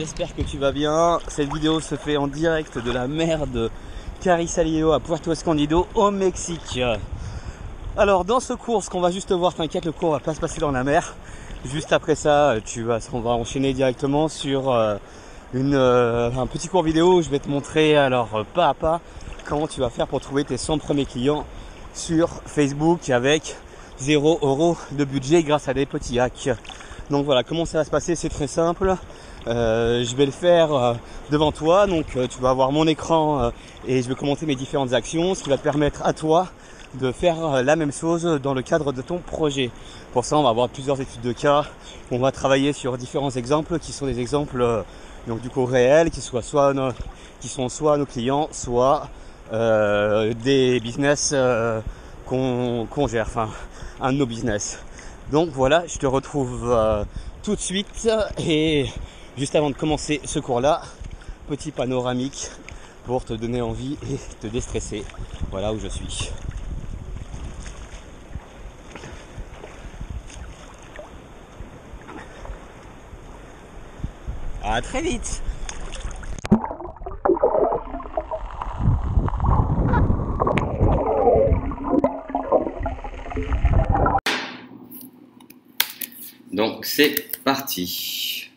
j'espère que tu vas bien. Cette vidéo se fait en direct de la mer de Carrizalillo à Puerto Escondido au Mexique. Alors dans ce cours, ce qu'on va juste voir, t'inquiète, le cours va pas se passer dans la mer. Juste après ça, on va enchaîner directement sur un petit cours vidéo où je vais te montrer alors pas à pas comment tu vas faire pour trouver tes 100 premiers clients sur Facebook avec 0 € de budget grâce à des petits hacks. Donc voilà, comment ça va se passer, c'est très simple. Je vais le faire devant toi, donc tu vas avoir mon écran et je vais commenter mes différentes actions, ce qui va te permettre à toi de faire la même chose dans le cadre de ton projet. Pour ça, on va avoir plusieurs études de cas. On va travailler sur différents exemples qui sont des exemples donc du coup réels, qui sont soit nos clients, soit des business qu'on gère, enfin un de nos business. Donc voilà, je te retrouve tout de suite et juste avant de commencer ce cours-là, petit panoramique pour te donner envie et te déstresser. Voilà où je suis. À très vite. Donc c'est parti.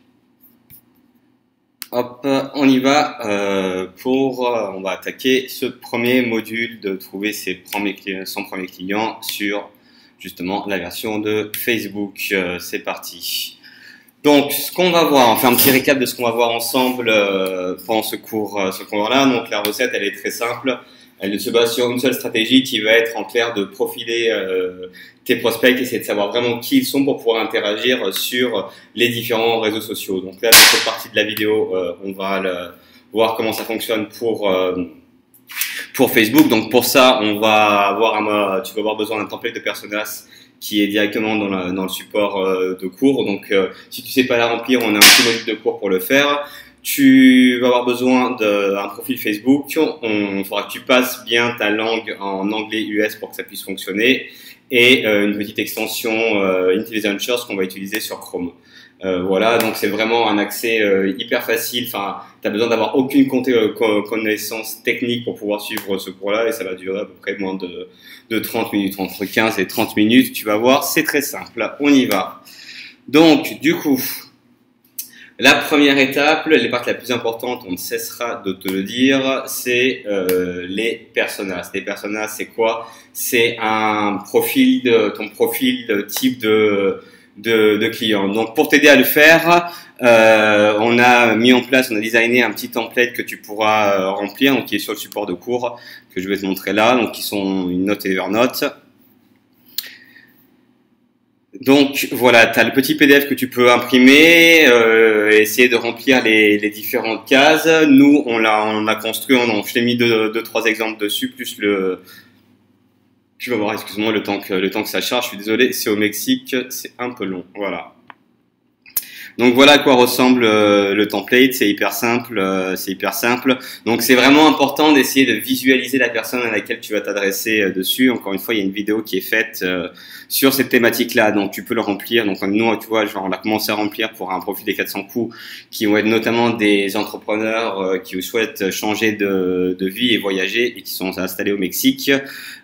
Hop, on y va on va attaquer ce premier module de trouver son premier client sur justement la version de Facebook. C'est parti. Donc ce qu'on va voir, on fait un petit récap de ce qu'on va voir ensemble pendant ce cours-là. Donc la recette, elle est très simple. Elle se base sur une seule stratégie qui va être en clair de profiler tes prospects, essayer de savoir vraiment qui ils sont pour pouvoir interagir sur les différents réseaux sociaux. Donc là, dans cette partie de la vidéo, on va voir comment ça fonctionne pour Facebook. Donc pour ça, tu vas avoir besoin d'un template de personas qui est directement dans le support de cours. Donc si tu sais pas la remplir, on a un petit module de cours pour le faire. Tu vas avoir besoin d'un profil Facebook. Il faudra que tu passes bien ta langue en anglais US pour que ça puisse fonctionner. Et une petite extension IntelliSense qu'on va utiliser sur Chrome. Voilà, donc c'est vraiment un accès hyper facile. Enfin, tu as besoin d'avoir aucune connaissance technique pour pouvoir suivre ce cours-là et ça va durer à peu près moins de 30 minutes, entre 15 et 30 minutes. Tu vas voir, c'est très simple. On y va. Donc, du coup, la première étape, l'étape la plus importante, on ne cessera de te le dire, c'est les personas. Les personas, c'est quoi? C'est ton profil type de client. Donc, pour t'aider à le faire, on a designé un petit template que tu pourras remplir, donc qui est sur le support de cours que je vais te montrer là, donc qui sont une note et Evernote. Donc voilà, tu as le petit PDF que tu peux imprimer, essayer de remplir les différentes cases. Nous, on a construit, je t'ai mis deux, trois exemples dessus, plus tu vas voir, excuse-moi, le temps que ça charge, je suis désolé, c'est au Mexique, c'est un peu long, voilà. Donc voilà à quoi ressemble le template, c'est hyper simple, Donc c'est vraiment important d'essayer de visualiser la personne à laquelle tu vas t'adresser dessus. Encore une fois, il y a une vidéo qui est faite sur cette thématique-là, donc tu peux le remplir. Donc nous, tu vois, on a commencé à remplir pour un profil des 400 coups, qui vont être notamment des entrepreneurs qui souhaitent changer de vie et voyager et qui sont installés au Mexique.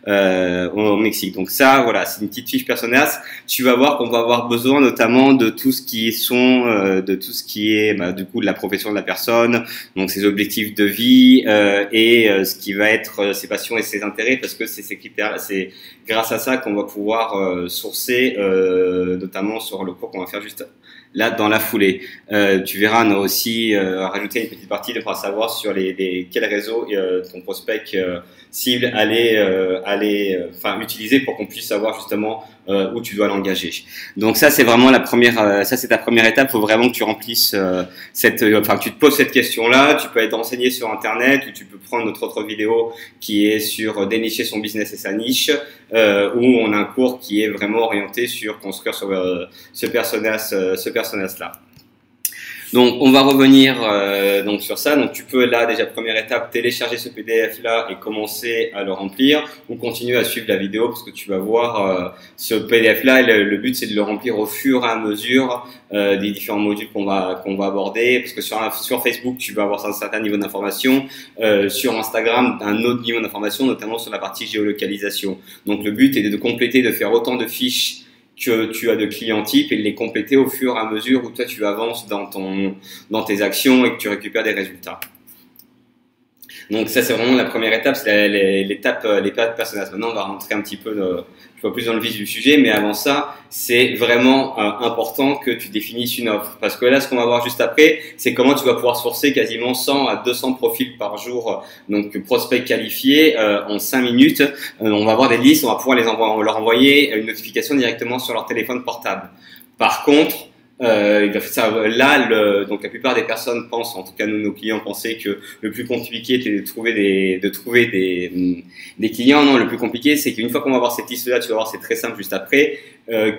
Donc ça, voilà, c'est une petite fiche personas. Tu vas voir qu'on va avoir besoin notamment de tout ce qui est du coup de la profession de la personne, donc ses objectifs de vie et ce qui va être ses passions et ses intérêts, parce que c'est ces critères, c'est grâce à ça qu'on va pouvoir sourcer notamment sur le cours qu'on va faire juste là dans la foulée. Tu verras, on a aussi rajouté une petite partie pour savoir sur quels réseaux ton prospect cible utiliser pour qu'on puisse savoir justement où tu dois l'engager. Donc ça, c'est vraiment c'est ta première étape. Il faut vraiment que tu remplisses que tu te poses cette question-là. Tu peux être renseigné sur Internet ou tu peux prendre notre autre vidéo qui est sur dénicher son business et sa niche, où on a un cours qui est vraiment orienté sur construire sur ce personnage-là. Donc, on va revenir donc sur ça. Donc, tu peux là déjà première étape télécharger ce PDF là et commencer à le remplir, ou continuer à suivre la vidéo parce que tu vas voir ce PDF là. Le but c'est de le remplir au fur et à mesure des différents modules qu'on va aborder. Parce que sur Facebook tu vas avoir un certain niveau d'information, sur Instagram un autre niveau d'information, notamment sur la partie géolocalisation. Donc, le but est de compléter, de faire autant de fiches que tu as de clients types et de les compléter au fur et à mesure où toi tu avances dans tes actions et que tu récupères des résultats. Donc ça c'est vraiment la première étape, c'est l'étape personnelle. Maintenant on va rentrer un petit peu plus dans le vif du sujet, mais avant ça c'est vraiment important que tu définisses une offre, parce que là ce qu'on va voir juste après c'est comment tu vas pouvoir sourcer quasiment 100 à 200 profils par jour, donc prospects qualifiés en 5 minutes. On va avoir des listes, on va pouvoir leur envoyer une notification directement sur leur téléphone portable. Par contre, donc la plupart des personnes pensent, en tout cas nous, nos clients pensaient que le plus compliqué était de trouver des clients. Non, le plus compliqué c'est qu'une fois qu'on va avoir cette liste là, tu vas voir c'est très simple juste après.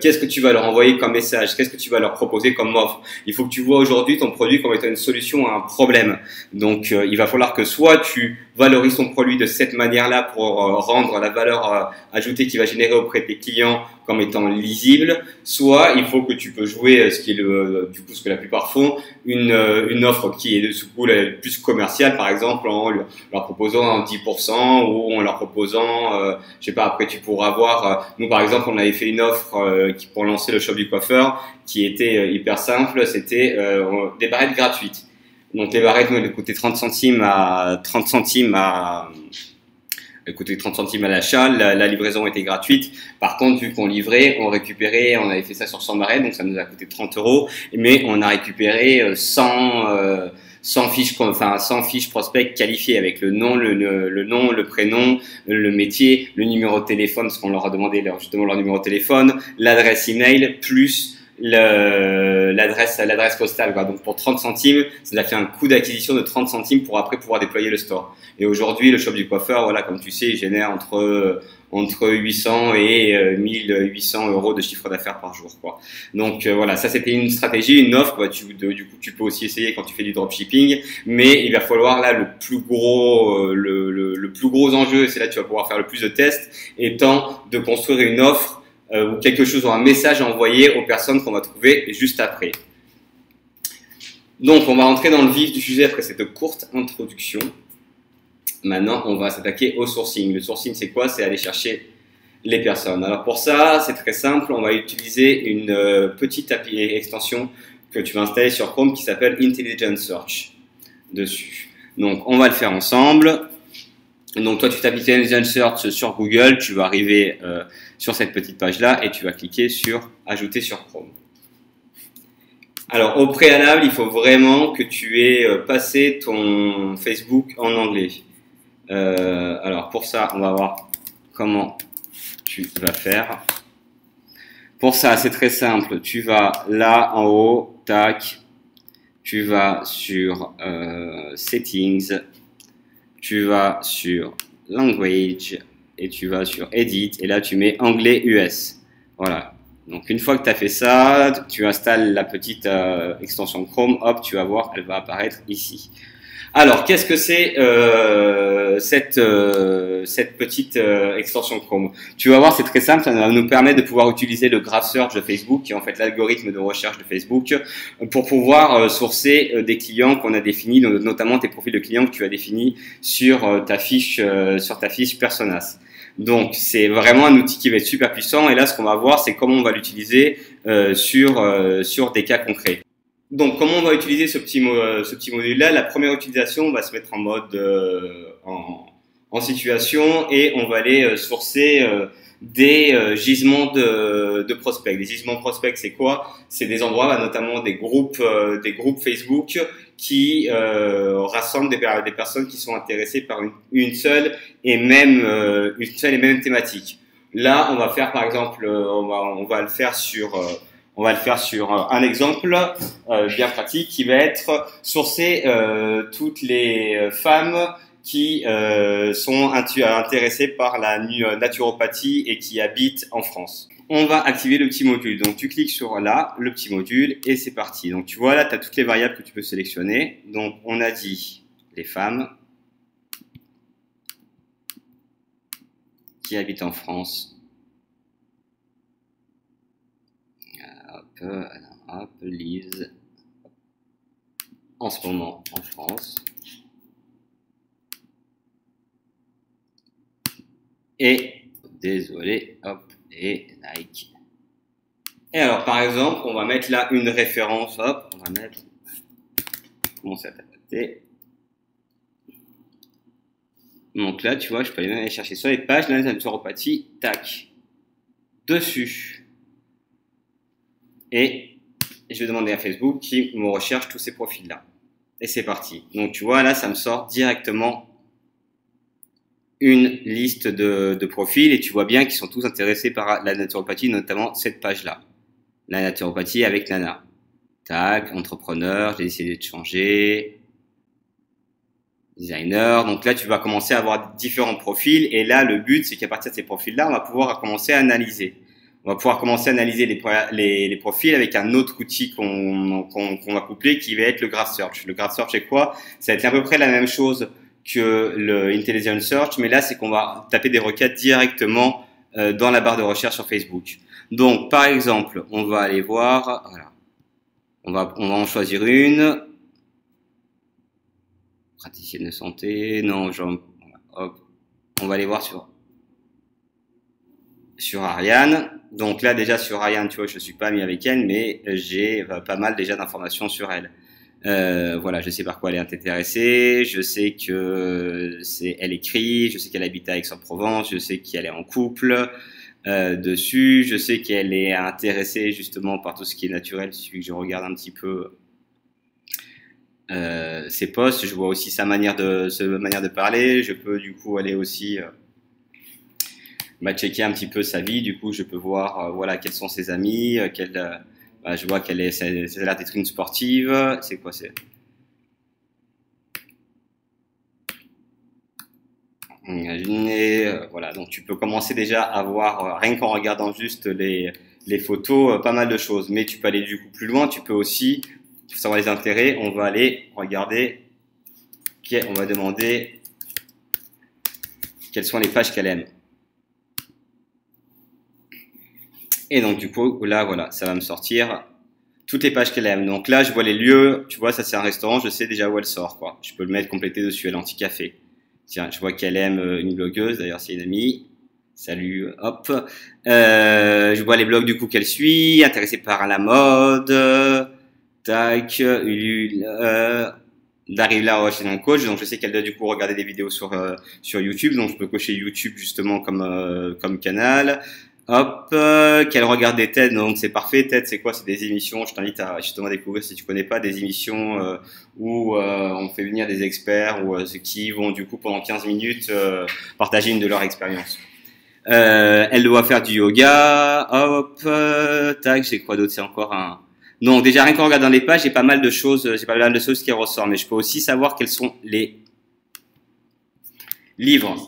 Qu'est-ce que tu vas leur envoyer comme message? Qu'est-ce que tu vas leur proposer comme offre? Il faut que tu vois aujourd'hui ton produit comme étant une solution à un problème. Donc, il va falloir que soit tu valorises ton produit de cette manière-là pour rendre la valeur ajoutée qu'il va générer auprès de tes clients comme étant lisible, soit il faut que tu peux jouer ce qui est ce que la plupart font, une offre qui est de ce coup plus commerciale, par exemple en leur proposant 10% ou en leur proposant, je sais pas, après tu pourras voir, nous par exemple on avait fait une offre pour lancer le shop du coiffeur qui était hyper simple, c'était des barrettes gratuites. Donc les barrettes nous elles coûtaient 30 centimes à l'achat, la livraison était gratuite. Par contre, vu qu'on livrait, on avait fait ça sur 100 barrettes, donc ça nous a coûté 30 €, mais on a récupéré 100 fiches prospects qualifiées avec le nom, le prénom, le métier, le numéro de téléphone, parce qu'on leur a demandé justement leur numéro de téléphone, l'adresse email, plus l'adresse postale, quoi. Donc pour 30 centimes, ça a fait un coût d'acquisition de 30 centimes pour après pouvoir déployer le store. Et aujourd'hui, le shop du coiffeur, voilà, comme tu sais, il génère entre 800 et 1800 € de chiffre d'affaires par jour, quoi. Donc voilà, ça c'était une stratégie, une offre. Bah, du coup, tu peux aussi essayer quand tu fais du dropshipping, mais il va falloir là le plus gros enjeu, et c'est là que tu vas pouvoir faire le plus de tests, étant de construire une offre ou quelque chose ou un message à envoyer aux personnes qu'on va trouver juste après. Donc, on va rentrer dans le vif du sujet après cette courte introduction. Maintenant, on va s'attaquer au sourcing. Le sourcing, c'est quoi? C'est aller chercher les personnes. Alors pour ça, c'est très simple. On va utiliser une petite extension que tu vas installer sur Chrome qui s'appelle Intelligent Search dessus. Donc, on va le faire ensemble. Donc toi, tu tapes Intelligent Search sur Google, tu vas arriver sur cette petite page-là et tu vas cliquer sur Ajouter sur Chrome. Alors au préalable, il faut vraiment que tu aies passé ton Facebook en anglais. Alors pour ça, on va voir comment tu vas faire. Pour ça, c'est très simple. Tu vas là en haut, tac, tu vas sur Settings. Tu vas sur Language et tu vas sur Edit et là tu mets Anglais US. Voilà. Donc une fois que tu as fait ça, tu installes la petite extension Chrome, hop, tu vas voir, elle va apparaître ici. Alors, qu'est-ce que c'est cette petite extension Chrome? Tu vas voir, c'est très simple, ça va nous permettre de pouvoir utiliser le Graph Search de Facebook, qui est en fait l'algorithme de recherche de Facebook, pour pouvoir sourcer des clients qu'on a définis, notamment tes profils de clients que tu as définis sur ta fiche Personas. Donc, c'est vraiment un outil qui va être super puissant. Et là, ce qu'on va voir, c'est comment on va l'utiliser sur des cas concrets. Donc, comment on va utiliser ce petit module-là? La première utilisation, on va se mettre en mode en situation et on va aller sourcer des gisements de prospects. Des gisements prospects, c'est quoi? C'est des endroits, notamment des groupes Facebook qui rassemblent des personnes qui sont intéressées par une seule et même thématique. Là, on va faire par exemple, on va le faire sur un exemple bien pratique qui va être sourcer toutes les femmes qui sont intéressées par la naturopathie et qui habitent en France. on va activer le petit module. Donc, tu cliques sur là, le petit module, et c'est parti. Donc, tu vois, là, tu as toutes les variables que tu peux sélectionner. Donc, on a dit les femmes qui habitent en France. Hop, Lise, en ce moment en France. Et, désolé, hop, et like. Et alors, par exemple, on va mettre là une référence, hop, on va mettre, commencer à taper. Donc là, tu vois, je peux aller même aller chercher sur les pages, là, naturopathie, tac, dessus. Et je vais demander à Facebook qui me recherche tous ces profils-là. Et c'est parti. Donc tu vois, là, ça me sort directement une liste de profils et tu vois bien qu'ils sont tous intéressés par la naturopathie, notamment cette page-là. La naturopathie avec Nana. Tac, entrepreneur, j'ai décidé de changer. Designer. Donc là, tu vas commencer à avoir différents profils. Et là, le but, c'est qu'à partir de ces profils-là, on va pouvoir commencer à analyser. On va pouvoir commencer à analyser les profils avec un autre outil qu'on va coupler qui va être le Graph Search. Le Graph Search, c'est quoi? Ça va être à peu près la même chose que le Intelligent Search, mais là, c'est qu'on va taper des requêtes directement dans la barre de recherche sur Facebook. Donc, par exemple, on va aller voir, voilà. On va en choisir une. Praticienne de santé, non, genre, hop. On va aller voir sur Ariane. Donc là, déjà sur Ariane, tu vois, je suis pas mis avec elle, mais j'ai pas mal déjà d'informations sur elle. Voilà, je sais par quoi elle est intéressée, je sais que elle écrit, je sais qu'elle habite à Aix-en-Provence, je sais qu'elle est en couple dessus, je sais qu'elle est intéressée justement par tout ce qui est naturel, il suffit que je regarde un petit peu ses posts, je vois aussi sa manière de parler, je peux du coup aller aussi checker un petit peu sa vie, du coup je peux voir voilà quels sont ses amis, je vois qu'elle ça a l'air d'être une sportive, c'est quoi c'est imaginez, voilà, donc tu peux commencer déjà à voir rien qu'en regardant juste les photos, pas mal de choses, mais tu peux aller du coup plus loin, tu peux aussi pour savoir les intérêts, on va aller regarder, on va demander quelles sont les pages qu'elle aime. Et donc du coup, là, voilà, ça va me sortir toutes les pages qu'elle aime. Donc là, je vois les lieux, tu vois, ça c'est un restaurant, je sais déjà où elle sort, quoi. Je peux le mettre complété dessus, elle anti-café. Tiens, je vois qu'elle aime une blogueuse, d'ailleurs c'est une amie. Salut, hop. Je vois les blogs du coup qu'elle suit, intéressée par la mode. Tac, d'arriver là chez un coach, donc je sais qu'elle doit du coup regarder des vidéos sur YouTube, donc je peux cocher YouTube justement comme canal. Hop, qu'elle regarde des TED, donc c'est parfait. TED, c'est quoi? C'est des émissions. Je t'invite à justement découvrir si tu connais pas des émissions où on fait venir des experts ou qui vont du coup pendant 15 minutes partager une de leurs expériences. Elle doit faire du yoga. Hop, tac, j'ai quoi d'autre? C'est encore un. Donc déjà rien qu'en regardant les pages, j'ai pas mal de choses qui ressortent, mais je peux aussi savoir quels sont les livres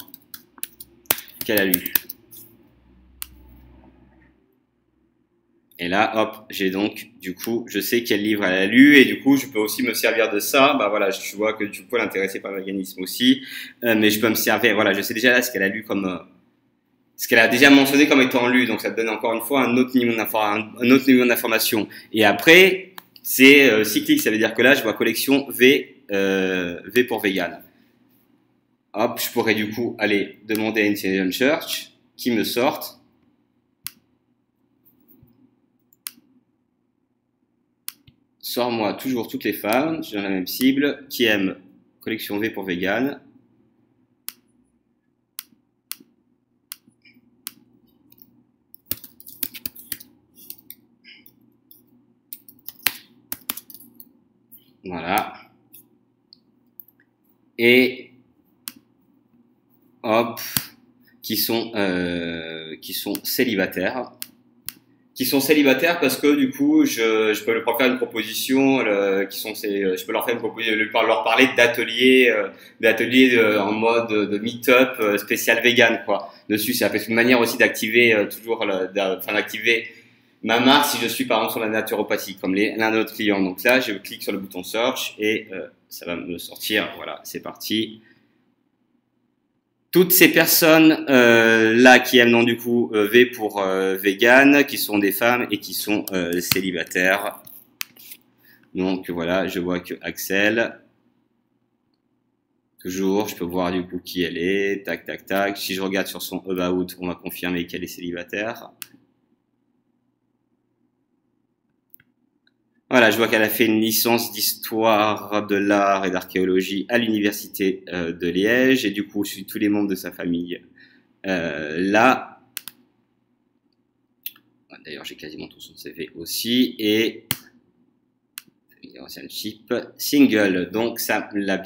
qu'elle a lus. Et là, hop, j'ai donc, du coup, je sais quel livre elle a lu et du coup, je peux aussi me servir de ça. Bah voilà, je vois que tu peux l'intéresser par le véganisme aussi, mais je peux me servir. Voilà, je sais déjà là ce qu'elle a lu ce qu'elle a déjà mentionné comme étant lu. Donc ça te donne encore une fois un autre niveau d'information. Et après, c'est cyclique, ça veut dire que là, je vois collection V pour vegan. Hop, je pourrais du coup aller demander à Intelligent Search qui me sorte. Sors-moi toujours toutes les femmes, j'ai la même cible, qui aiment collection V pour vegan. Voilà. Et hop, qui sont célibataires. qui sont célibataires parce que du coup, je peux leur faire une proposition, je peux leur faire une proposition, leur parler d'ateliers en mode de meet-up spécial vegan, quoi. Dessus, c'est une manière aussi d'activer d'activer ma marque si je suis par exemple sur la naturopathie, comme l'un de nos clients. Donc là, je clique sur le bouton search et ça va me sortir. Voilà, c'est parti. Toutes ces personnes là qui aiment donc du coup V pour vegan, qui sont des femmes et qui sont célibataires. Donc voilà, je vois que Axel, toujours, je peux voir du coup qui elle est, tac tac tac. Si je regarde sur son about, on va confirmer qu'elle est célibataire. Voilà, je vois qu'elle a fait une licence d'histoire de l'art et d'archéologie à l'université de Liège et du coup, je suis tous les membres de sa famille là. D'ailleurs, j'ai quasiment tout son CV aussi et relationship single. Donc ça me l'a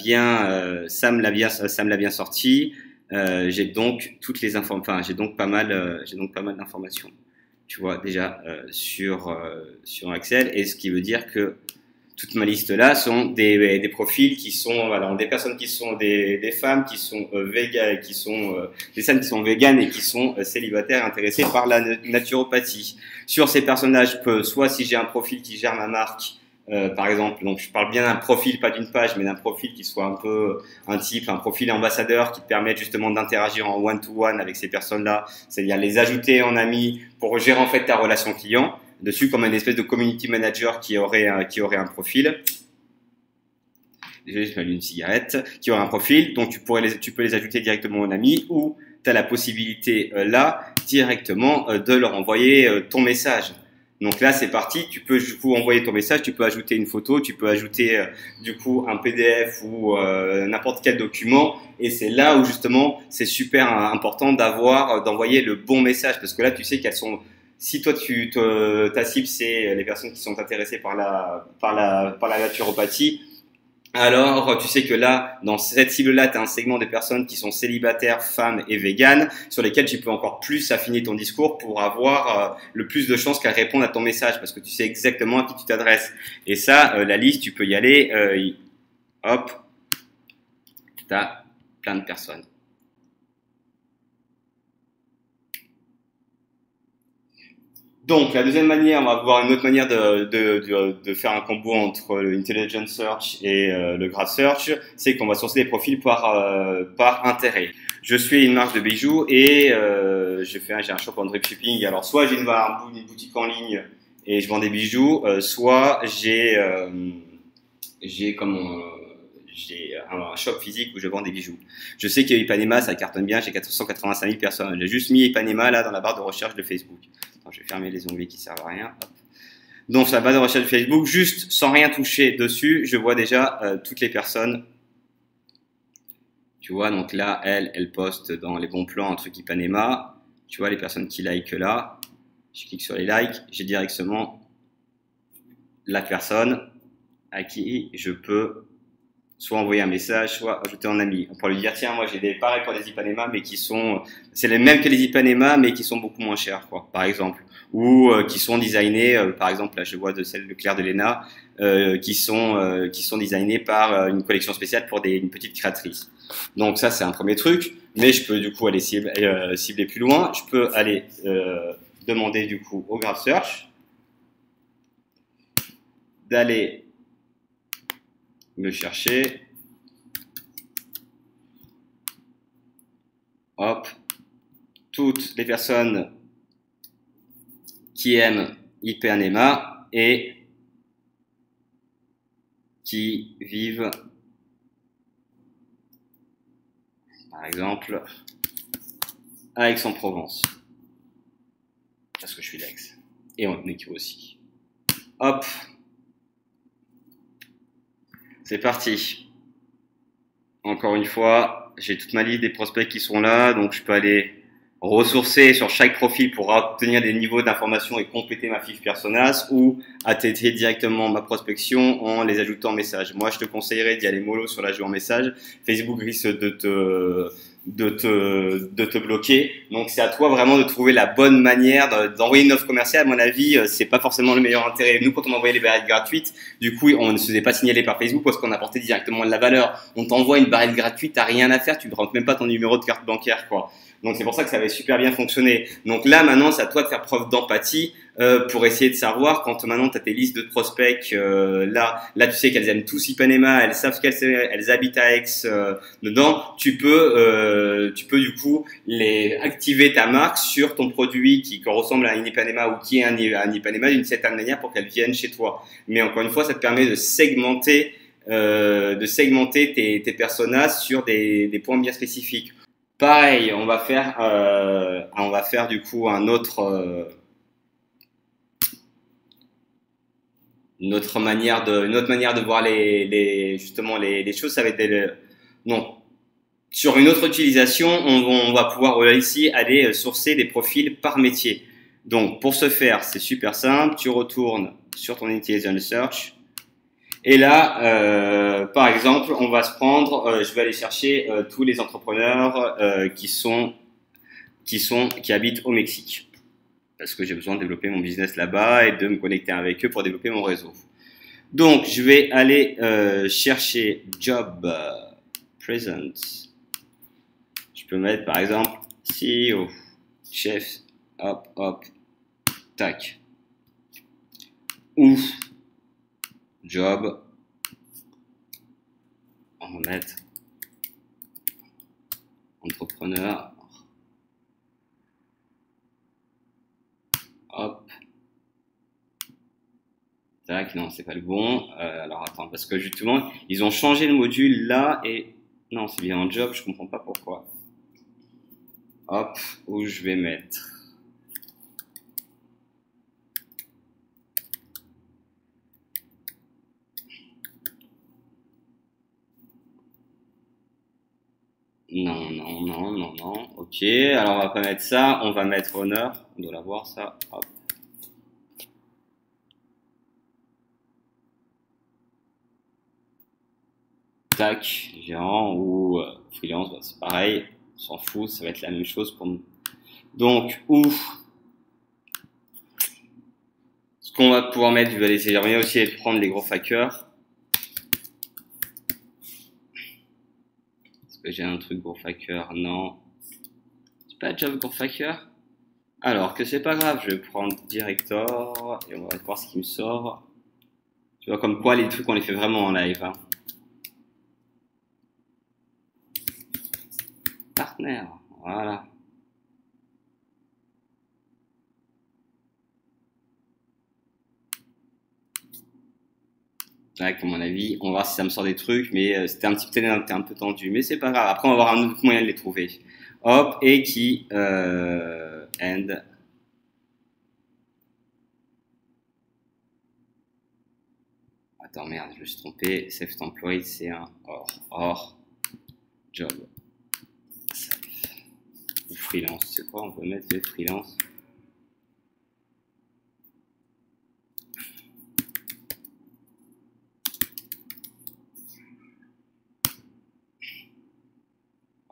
bien sorti. J'ai donc toutes les informations. Enfin, j'ai donc pas mal d'informations. Tu vois déjà sur Axel, et ce qui veut dire que toute ma liste là sont des profils qui sont voilà, des personnes qui sont des femmes qui sont véganes, des femmes qui sont véganes et qui sont célibataires intéressées par la naturopathie. Sur ces personnages, je peux soit si j'ai un profil qui gère ma marque, par exemple, donc je parle bien d'un profil, pas d'une page, mais d'un profil qui soit un peu un profil ambassadeur qui te permette justement d'interagir en one-to-one avec ces personnes-là, c'est-à-dire les ajouter en amis pour gérer en fait ta relation client dessus comme une espèce de community manager qui aurait un profil. Désolé, je m'allume une cigarette. Qui aurait un profil, donc tu peux les ajouter directement en amis ou tu as la possibilité là directement de leur envoyer ton message. Donc là, c'est parti. Tu peux du coup envoyer ton message. Tu peux ajouter une photo. Tu peux ajouter du coup un PDF ou n'importe quel document. Et c'est là où justement, c'est super important d'envoyer le bon message parce que là, tu sais qu'elles sont. Si toi, ta cible c'est les personnes qui sont intéressées par la naturopathie. Alors, tu sais que là, dans cette cible-là, tu as un segment des personnes qui sont célibataires, femmes et véganes, sur lesquelles tu peux encore plus affiner ton discours pour avoir le plus de chances qu'elles répondent à ton message, parce que tu sais exactement à qui tu t'adresses. Et ça, la liste, tu peux y aller, hop, tu as plein de personnes. Donc, la deuxième manière, on va voir une autre manière de faire un combo entre l'Intelligent Search et le Graph Search, c'est qu'on va sourcer des profils par intérêt. Je suis une marque de bijoux et j'ai un shop en dropshipping. Alors, soit j'ai une boutique en ligne et je vends des bijoux, soit j'ai un shop physique où je vends des bijoux. Je sais que Ipanema, ça cartonne bien, j'ai 485 000 personnes. J'ai juste mis Ipanema là dans la barre de recherche de Facebook. Attends, je vais fermer les onglets qui servent à rien. Hop. Donc sur la barre de recherche de Facebook, juste sans rien toucher dessus, je vois déjà toutes les personnes. Tu vois, donc là, elle poste dans les bons plans un truc Ipanema. Tu vois les personnes qui like là. Je clique sur les likes, j'ai directement la personne à qui je peux soit envoyer un message, soit ajouter en ami. On pourrait lui dire, tiens, moi j'ai des pareils pour des Ipanema, mais c'est les mêmes que les Ipanema, mais qui sont beaucoup moins chers, quoi, par exemple. Ou qui sont designés, par exemple, là je vois de celle de Claire de Lena, qui sont designés par une collection spéciale pour une petite créatrice. Donc ça c'est un premier truc, mais je peux du coup aller cibler plus loin. Je peux aller demander du coup au Graph Search d'aller me chercher, hop, toutes les personnes qui aiment Ipanema et qui vivent, par exemple, à Aix-en-Provence, parce que je suis d'Aix, et on est aussi. Hop. C'est parti. Encore une fois, j'ai toute ma liste des prospects qui sont là, donc je peux aller ressourcer sur chaque profil pour obtenir des niveaux d'information et compléter ma fiche personnage ou attester directement ma prospection en les ajoutant en message. Moi, je te conseillerais d'y aller mollo sur l'ajout en message. Facebook risque de te bloquer. Donc c'est à toi vraiment de trouver la bonne manière d'envoyer une offre commerciale. À mon avis, c'est pas forcément le meilleur intérêt. Nous, quand on envoyait les barrettes gratuites, du coup, on ne se faisait pas signaler par Facebook parce qu'on apportait directement de la valeur. On t'envoie une barrette gratuite, t'as rien à faire, tu ne rentres même pas ton numéro de carte bancaire, quoi. Donc c'est pour ça que ça avait super bien fonctionné. Donc là maintenant c'est à toi de faire preuve d'empathie pour essayer de savoir quand maintenant tu as tes listes de prospects là tu sais qu'elles aiment tous Ipanema, elles savent qu'elles habitent à Aix dedans, tu peux du coup les activer ta marque sur ton produit qui ressemble à un Ipanema ou qui est un Ipanema d'une certaine manière pour qu'elles viennent chez toi. Mais encore une fois ça te permet de segmenter tes personas sur des points bien spécifiques. Pareil, on va faire du coup une autre manière de voir justement les choses. Ça va être non. Sur une autre utilisation, on va pouvoir ici aller sourcer des profils par métier. Donc pour ce faire, c'est super simple. Tu retournes sur ton Intelligent Search. Et là, par exemple, on va se prendre, je vais aller chercher tous les entrepreneurs qui habitent au Mexique, parce que j'ai besoin de développer mon business là-bas et de me connecter avec eux pour développer mon réseau. Donc, je vais aller chercher Job Presence. Je peux mettre par exemple CEO, chef, hop, tac, ou job, on va mettre entrepreneur, hop, tac, non c'est pas le bon, alors attends, parce que justement ils ont changé le module là et non c'est bien un job, je comprends pas pourquoi, hop, où je vais mettre non. Ok, alors on va pas mettre ça, on va mettre honneur. On doit l'avoir ça. Hop. Tac, gérant ou freelance, bah, c'est pareil. On s'en fout, ça va être la même chose pour nous. Donc, ce qu'on va pouvoir mettre, je vais essayer aussi de prendre les gros hackers. Que j'ai un truc gros hacker, non, c'est pas job gros hacker. Alors que c'est pas grave, je vais prendre director et on va voir ce qui me sort. Tu vois comme quoi les trucs on les fait vraiment en live, hein. Partner, voilà. Là, à mon avis, on va voir si ça me sort des trucs, mais c'était un peu tendu, mais c'est pas grave. Après, on va avoir un autre moyen de les trouver. Hop, et qui end. Attends, merde, je me suis trompé. Self-employed, c'est un or job. Ou freelance, c'est quoi? On peut mettre le freelance.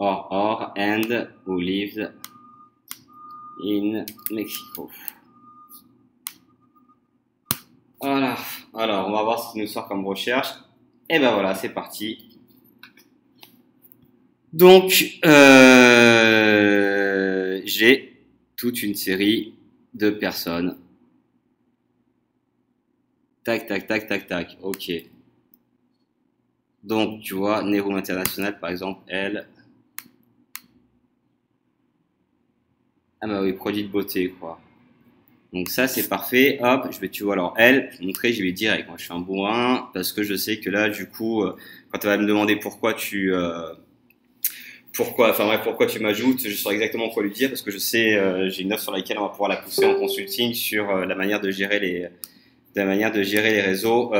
Or and who lives in Mexico. Voilà. Alors, on va voir ce qui nous sort comme recherche. Et ben voilà, c'est parti. Donc, j'ai toute une série de personnes. Tac. Ok. Donc, tu vois, Nérum International, par exemple, elle. Ah bah oui, produit de beauté, quoi. Donc ça, c'est parfait. Hop, tu vois, alors elle, montrer, j'y vais direct. Moi, je suis un bourrin parce que je sais que là, du coup, quand elle va me demander pourquoi tu m'ajoutes, je saurai exactement quoi lui dire parce que je sais, j'ai une offre sur laquelle on va pouvoir la pousser en consulting sur la manière de gérer les réseaux,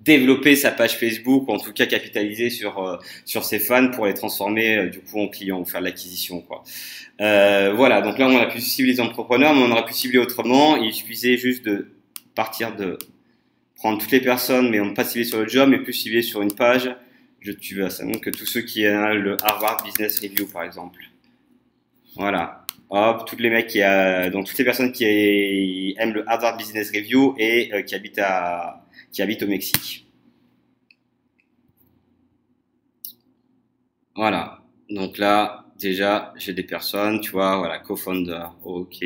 développer sa page Facebook ou en tout cas capitaliser sur ses fans pour les transformer du coup en clients ou faire de l'acquisition, quoi. Voilà, donc là on a pu cibler les entrepreneurs, mais on aurait pu cibler autrement. Il suffisait juste de partir de prendre toutes les personnes, mais on ne pas cibler sur le job, mais plus cibler sur une page Tu vois, ça montre que tous ceux qui ont le Harvard Business Review, par exemple. Voilà. Hop, tous les mecs donc toutes les personnes qui aiment le Harvard Business Review et qui habitent au Mexique. Voilà. Donc là, déjà, j'ai des personnes, tu vois, voilà, co-founder. Ok.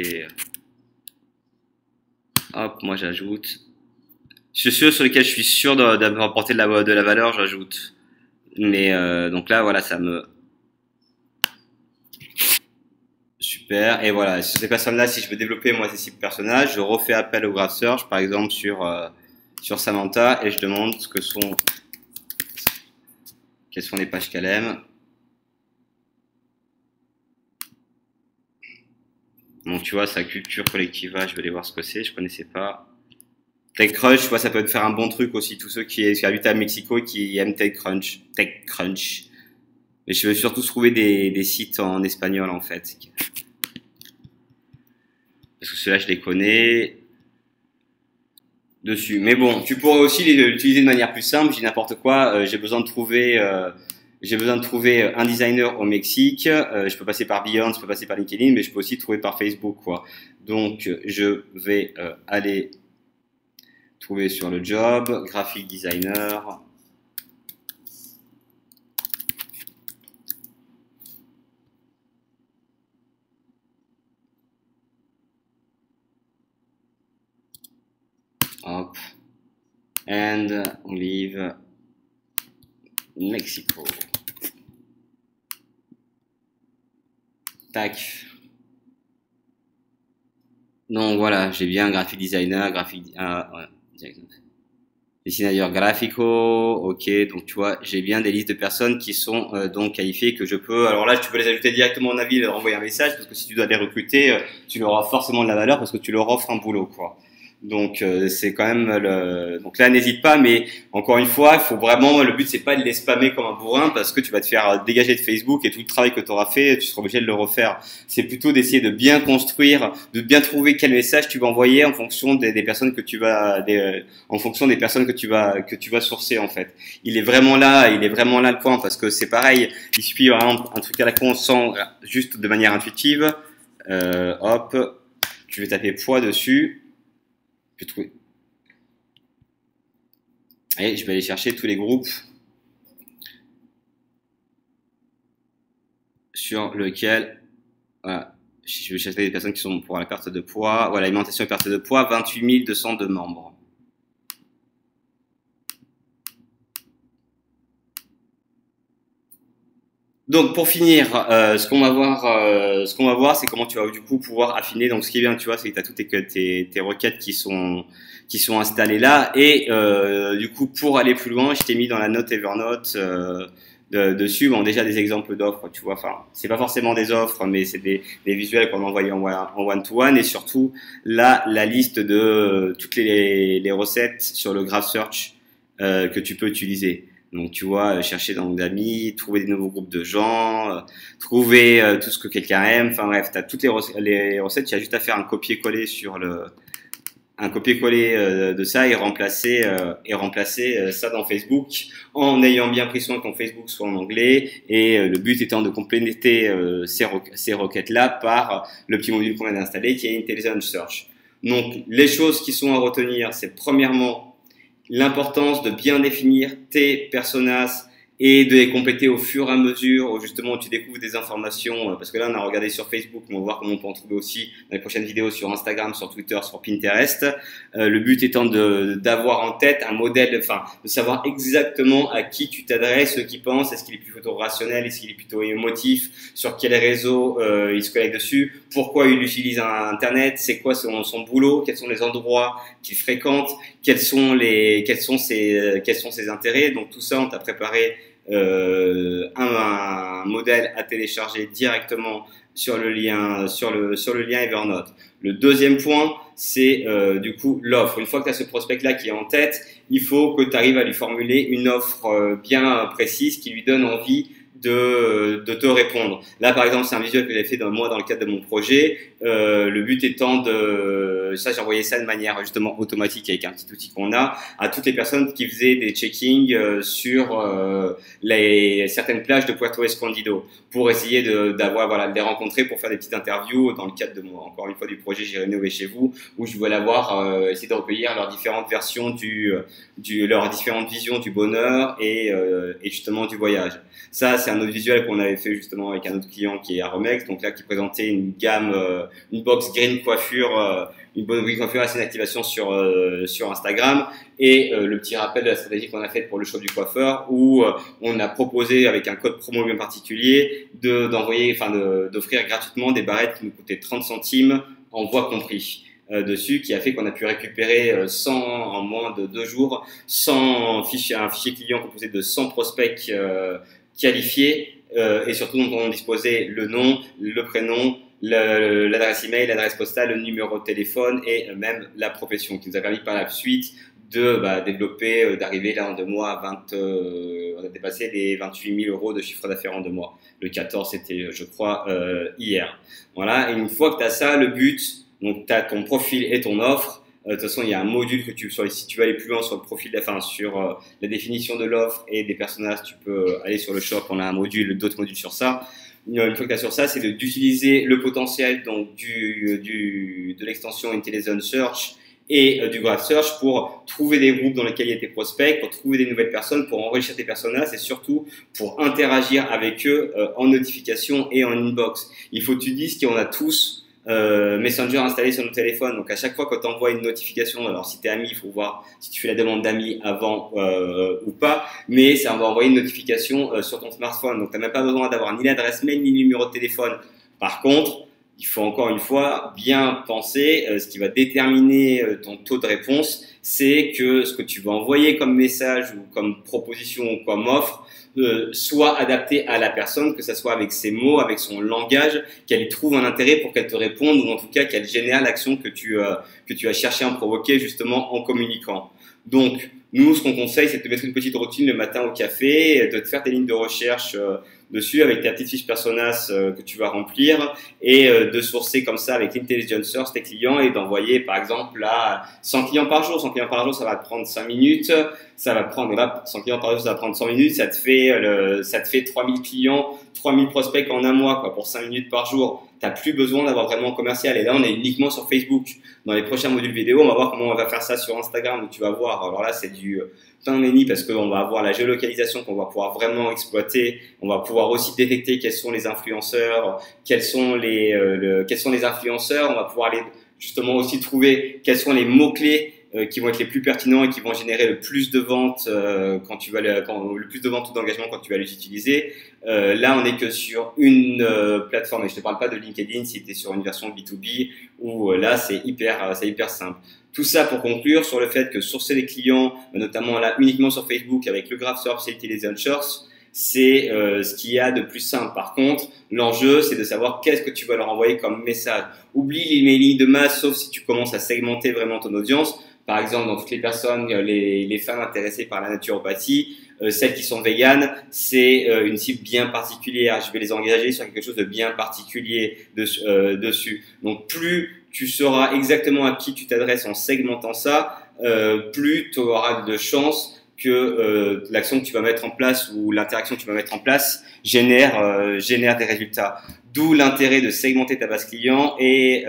Hop, moi j'ajoute. Ceux sur lesquels je suis sûr d'apporter de la valeur, j'ajoute. Mais donc là, voilà, ça me super. Et voilà, sur ces personnes-là, si je veux développer moi ces 6 personnages, je refais appel au Graph Search, par exemple sur Samantha, et je demande quelles sont les pages qu'elle aime. Donc tu vois, sa culture collective, je vais aller voir ce que c'est, je connaissais pas. TechCrunch, tu vois, ça peut te faire un bon truc aussi, tous ceux qui habitent à Mexico et qui aiment TechCrunch. TechCrunch. Mais je veux surtout trouver des sites en espagnol en fait. Parce que ceux-là, je les connais dessus. Mais bon, tu pourrais aussi l'utiliser de manière plus simple. Je dis n'importe quoi. J'ai besoin de trouver un designer au Mexique. Je peux passer par Beyond, je peux passer par LinkedIn, mais je peux aussi trouver par Facebook, quoi. Donc, je vais aller trouver sur le job, graphic designer. Hop. And on leave Mexico. Tac. Donc voilà, j'ai bien graphic designer, dessinateur graphico, ok, donc tu vois, j'ai bien des listes de personnes qui sont donc qualifiées que je peux. Alors là, tu peux les ajouter directement en avis et leur envoyer un message parce que si tu dois les recruter, tu leur auras forcément de la valeur parce que tu leur offres un boulot, quoi. Donc c'est quand même donc là n'hésite pas, mais encore une fois il faut vraiment, le but c'est pas de les spammer comme un bourrin parce que tu vas te faire dégager de Facebook et tout le travail que tu auras fait tu seras obligé de le refaire. C'est plutôt d'essayer de bien construire, de bien trouver quel message tu vas envoyer en fonction des personnes que tu vas en fonction des personnes que tu vas sourcer en fait. Il est vraiment là le point parce que c'est pareil, il suffit par exemple un truc à la con sans juste de manière intuitive, hop, tu veux taper poids dessus. Je vais trouver. Et je vais aller chercher tous les groupes sur lesquels, voilà, je vais chercher des personnes qui sont pour la perte de poids. Voilà, alimentation et perte de poids, 28 202 membres. Donc pour finir, ce qu'on va voir, c'est comment tu vas du coup pouvoir affiner. Donc ce qui est bien, tu vois, c'est que tu as toutes tes requêtes qui sont installées là. Et du coup, pour aller plus loin, je t'ai mis dans la note Evernote dessus, bon, déjà des exemples d'offres, tu vois. Enfin, c'est pas forcément des offres, mais c'est des visuels qu'on envoie en one-to-one. Et surtout, là, la liste de toutes les recettes sur le Graph Search que tu peux utiliser. Donc, tu vois, chercher dans d'amis, trouver des nouveaux groupes de gens, trouver tout ce que quelqu'un aime. Enfin bref, tu as toutes les recettes. Tu as juste à faire un copier-coller de ça et remplacer ça dans Facebook en ayant bien pris soin que ton Facebook soit en anglais. Et le but étant de compléter ces requêtes-là par le petit module qu'on vient d'installer qui est Intelligent Search. Donc, les choses qui sont à retenir, c'est premièrement l'importance de bien définir tes personas et de les compléter au fur et à mesure où justement tu découvres des informations, parce que là on a regardé sur Facebook, mais on va voir comment on peut en trouver aussi dans les prochaines vidéos sur Instagram, sur Twitter, sur Pinterest. Le but étant d'avoir en tête un modèle, enfin de savoir exactement à qui tu t'adresses, ce qu'il pense, est-ce qu'il est plutôt rationnel, est-ce qu'il est plutôt émotif, sur quel réseau il se connecte dessus, pourquoi il utilise Internet, c'est quoi son boulot, quels sont les endroits qu'il fréquente, quels sont ses intérêts. Donc tout ça, on t'a préparé un modèle à télécharger directement sur le lien Evernote. Le deuxième point, c'est du coup l'offre. Une fois que tu as ce prospect-là qui est en tête, il faut que tu arrives à lui formuler une offre bien précise qui lui donne envie de te répondre. Là, par exemple, c'est un visuel que j'ai fait moi dans le cadre de mon projet. Le but étant ça, j'ai envoyé ça de manière justement automatique avec un petit outil qu'on a à toutes les personnes qui faisaient des checkings sur certaines plages de Puerto Escondido pour essayer de les rencontrer pour faire des petites interviews dans le cadre de encore une fois du projet J'irai rénover chez vous, où je voulais essayer de recueillir leurs différentes versions leurs différentes visions du bonheur et justement du voyage. Ça, c'est un autre visuel qu'on avait fait justement avec un autre client qui est à Romex, donc là qui présentait une gamme, une box green coiffure, une bonne green coiffure, assez une activation sur Instagram, et le petit rappel de la stratégie qu'on a faite pour le shop du coiffeur, où on a proposé avec un code promo bien particulier d'offrir gratuitement des barrettes qui nous coûtaient 30 centimes en voix compris. Dessus, qui a fait qu'on a pu récupérer en moins de 2 jours un fichier client composé de 100 prospects qualifiés et surtout dont on disposait le nom, le prénom, l'adresse email, l'adresse postale, le numéro de téléphone et même la profession, qui nous a permis par la suite de développer, d'arriver là en 2 mois on a dépassé les 28 000 € de chiffre d'affaires en 2 mois. Le 14, c'était je crois hier. Voilà, et une fois que tu as ça, le but, donc tu as ton profil et ton offre. De toute façon, il y a un module si tu veux aller plus loin sur le profil, sur la définition de l'offre et des personnages, tu peux aller sur le shop, on a d'autres modules sur ça. Une fois que tu as sur ça, c'est d'utiliser le potentiel donc de l'extension Intelligent Search et du Graph Search pour trouver des groupes dans lesquels il y a tes prospects, pour trouver des nouvelles personnes, pour enrichir tes personnages et surtout pour interagir avec eux en notification et en inbox. Il faut que tu dises qu'on a tous Messenger installé sur nos téléphones, donc à chaque fois que tu envoies une notification, alors si tu es ami, il faut voir si tu fais la demande d'amis avant ou pas, mais ça va envoyer une notification sur ton smartphone, donc tu n'as même pas besoin d'avoir ni l'adresse mail ni le numéro de téléphone. Par contre, il faut encore une fois bien penser, ce qui va déterminer ton taux de réponse, c'est que ce que tu vas envoyer comme message ou comme proposition ou comme offre soit adapté à la personne, que ce soit avec ses mots, avec son langage, qu'elle y trouve un intérêt pour qu'elle te réponde ou en tout cas qu'elle génère l'action que tu as cherché à en provoquer justement en communiquant. Donc, nous, ce qu'on conseille, c'est de te mettre une petite routine le matin au café, de te faire tes lignes de recherche dessus avec ta petite fiche personas que tu vas remplir et de sourcer comme ça avec l'Intelligent Search tes clients et d'envoyer par exemple là 100 clients par jour. 100 clients par jour, ça va te prendre 5 minutes. 100 clients par jour, ça va prendre 100 minutes. Ça te fait 3000 clients, 3000 prospects en un mois, quoi, pour 5 minutes par jour. T'as plus besoin d'avoir vraiment un commercial. Et là, on est uniquement sur Facebook. Dans les prochains modules vidéo, on va voir comment on va faire ça sur Instagram, où tu vas voir. Alors là, c'est du pain béni parce qu'on va avoir la géolocalisation qu'on va pouvoir vraiment exploiter. On va pouvoir aussi détecter quels sont les influenceurs, quels sont les influenceurs. On va pouvoir aller justement aussi trouver quels sont les mots-clés qui vont être les plus pertinents et qui vont générer le plus de ventes le plus de ventes ou d'engagement quand tu vas les utiliser. Là, on n'est que sur une plateforme et je te parle pas de LinkedIn si tu es sur une version B2B où là, c'est hyper simple. Tout ça pour conclure sur le fait que sourcer les clients, notamment là uniquement sur Facebook avec le Graph Search et les Search, c'est ce qu'il y a de plus simple. Par contre, l'enjeu, c'est de savoir qu'est-ce que tu vas leur envoyer comme message. Oublie l'emailing de masse, sauf si tu commences à segmenter vraiment ton audience. Par exemple, dans toutes les personnes, les femmes intéressées par la naturopathie, celles qui sont véganes, c'est une cible bien particulière. Je vais les engager sur quelque chose de bien particulier dessus. Donc, plus tu sauras exactement à qui tu t'adresses en segmentant ça, plus tu auras de chances que l'action que tu vas mettre en place ou l'interaction que tu vas mettre en place génère des résultats. D'où l'intérêt de segmenter ta base client et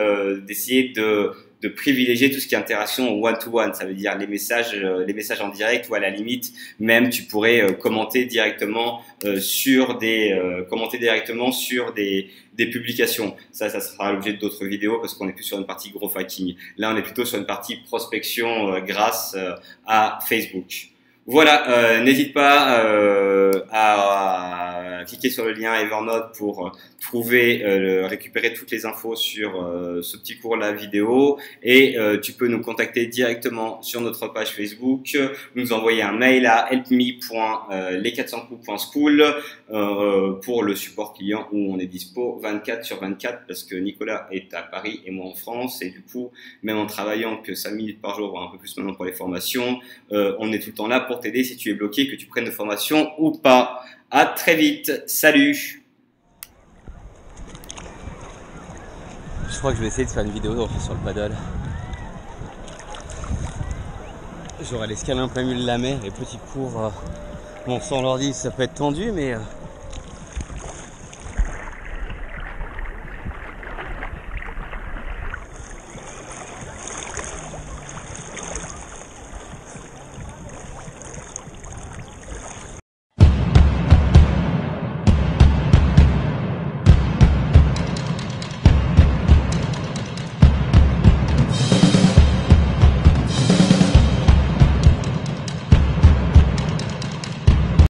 d'essayer de privilégier tout ce qui est interaction one-to-one. Ça veut dire les messages en direct ou à la limite, même tu pourrais commenter directement sur des publications. Ça sera l'objet d'autres vidéos parce qu'on est plus sur une partie gros hacking. Là, on est plutôt sur une partie prospection grâce à Facebook. Voilà, n'hésite pas à cliquer sur le lien Evernote pour récupérer toutes les infos sur ce petit cours-là vidéo et tu peux nous contacter directement sur notre page Facebook, nous envoyer un mail à helpme.les400coups.school pour le support client où on est dispo 24/24 parce que Nicolas est à Paris et moi en France et du coup, même en travaillant que 5 minutes par jour, voire un peu plus maintenant pour les formations, on est tout le temps là pour t'aider si tu es bloqué, que tu prennes de formation ou pas. À très vite. Salut. Je crois que je vais essayer de faire une vidéo sur le paddle. J'aurai l'escalier en plein milieu de la mer et petit cours. Bon, sans l'ordi, ça peut être tendu, mais